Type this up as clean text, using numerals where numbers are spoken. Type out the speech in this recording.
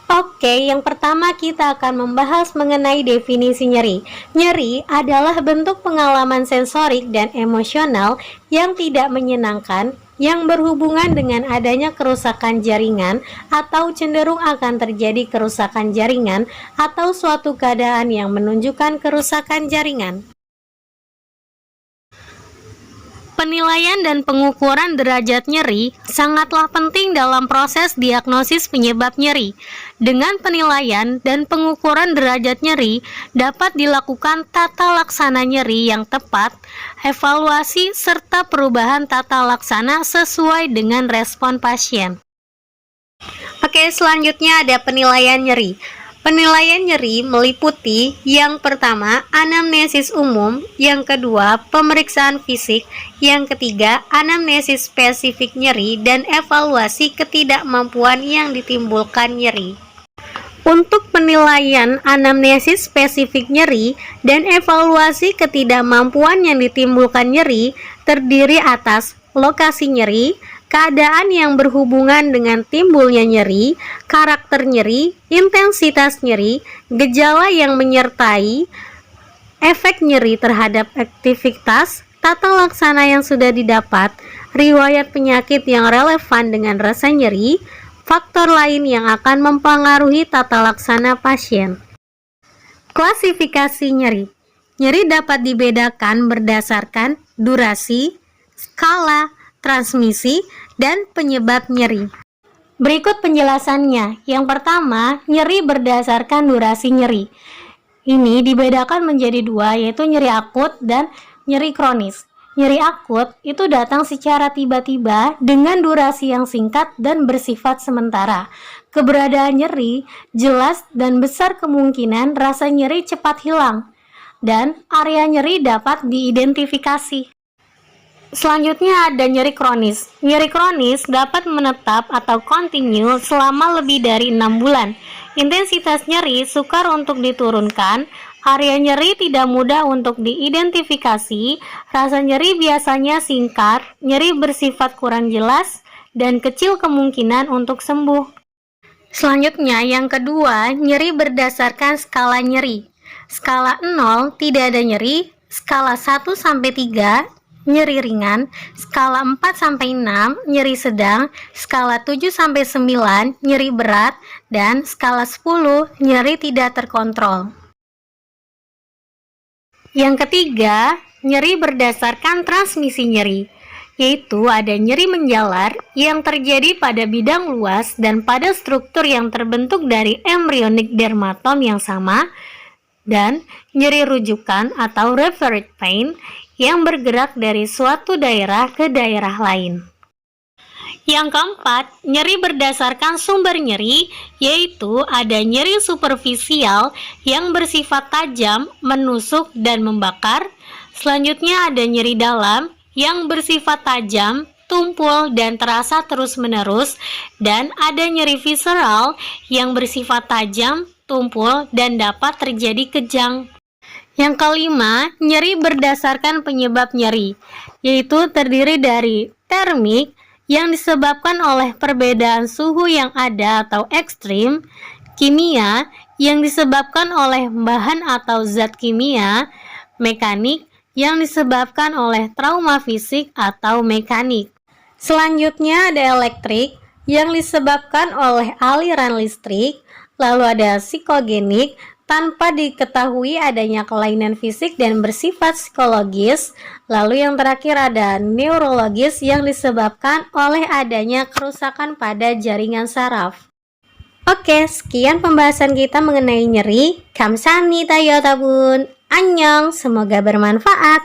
Oke, yang pertama kita akan membahas mengenai definisi nyeri. Nyeri adalah bentuk pengalaman sensorik dan emosional yang tidak menyenangkan yang berhubungan dengan adanya kerusakan jaringan atau cenderung akan terjadi kerusakan jaringan atau suatu keadaan yang menunjukkan kerusakan jaringan. Penilaian dan pengukuran derajat nyeri sangatlah penting dalam proses diagnosis penyebab nyeri. Dengan penilaian dan pengukuran derajat nyeri dapat dilakukan tata laksana nyeri yang tepat, evaluasi serta perubahan tata laksana sesuai dengan respon pasien. Oke, selanjutnya ada penilaian nyeri. Penilaian nyeri meliputi yang pertama, anamnesis umum, yang kedua, pemeriksaan fisik, yang ketiga, anamnesis spesifik nyeri, dan evaluasi ketidakmampuan yang ditimbulkan nyeri. Untuk penilaian anamnesis spesifik nyeri dan evaluasi ketidakmampuan yang ditimbulkan nyeri terdiri atas lokasi nyeri, keadaan yang berhubungan dengan timbulnya nyeri, karakter nyeri, intensitas nyeri, gejala yang menyertai, efek nyeri terhadap aktivitas, tata laksana yang sudah didapat, riwayat penyakit yang relevan dengan rasa nyeri, faktor lain yang akan mempengaruhi tata laksana pasien. Klasifikasi nyeri. Nyeri dapat dibedakan berdasarkan durasi, skala, transmisi, dan penyebab nyeri. Berikut penjelasannya. Yang pertama, nyeri berdasarkan durasi nyeri. Ini dibedakan menjadi dua, yaitu nyeri akut dan nyeri kronis. Nyeri akut itu datang secara tiba-tiba dengan durasi yang singkat dan bersifat sementara. Keberadaan nyeri jelas dan besar kemungkinan rasa nyeri cepat hilang, dan area nyeri dapat diidentifikasi. Selanjutnya ada nyeri kronis. Nyeri kronis dapat menetap atau kontinu selama lebih dari 6 bulan. Intensitas nyeri sukar untuk diturunkan, area nyeri tidak mudah untuk diidentifikasi, rasa nyeri biasanya singkat, nyeri bersifat kurang jelas, dan kecil kemungkinan untuk sembuh. Selanjutnya yang kedua, nyeri berdasarkan skala nyeri. Skala 0 tidak ada nyeri, skala 1-3 nyeri ringan, skala 4-6 nyeri sedang, skala 7-9 nyeri berat, dan skala 10 nyeri tidak terkontrol. Yang ketiga, nyeri berdasarkan transmisi nyeri, yaitu ada nyeri menjalar yang terjadi pada bidang luas dan pada struktur yang terbentuk dari embryonic dermatom yang sama, dan nyeri rujukan atau referred pain yang bergerak dari suatu daerah ke daerah lain. Yang keempat, nyeri berdasarkan sumber nyeri, yaitu ada nyeri superficial yang bersifat tajam, menusuk, dan membakar. Selanjutnya ada nyeri dalam yang bersifat tajam, tumpul, dan terasa terus-menerus, dan ada nyeri visceral yang bersifat tajam, tumpul, dan dapat terjadi kejang. Yang kelima, nyeri berdasarkan penyebab nyeri, yaitu terdiri dari termik yang disebabkan oleh perbedaan suhu yang ada atau ekstrim, kimia yang disebabkan oleh bahan atau zat kimia, mekanik yang disebabkan oleh trauma fisik atau mekanik. Selanjutnya ada elektrik yang disebabkan oleh aliran listrik, lalu ada psikogenik tanpa diketahui adanya kelainan fisik dan bersifat psikologis. Lalu yang terakhir ada neurologis yang disebabkan oleh adanya kerusakan pada jaringan saraf. Oke, sekian pembahasan kita mengenai nyeri. Kamsahamnida ya tabun. Annyeong, semoga bermanfaat.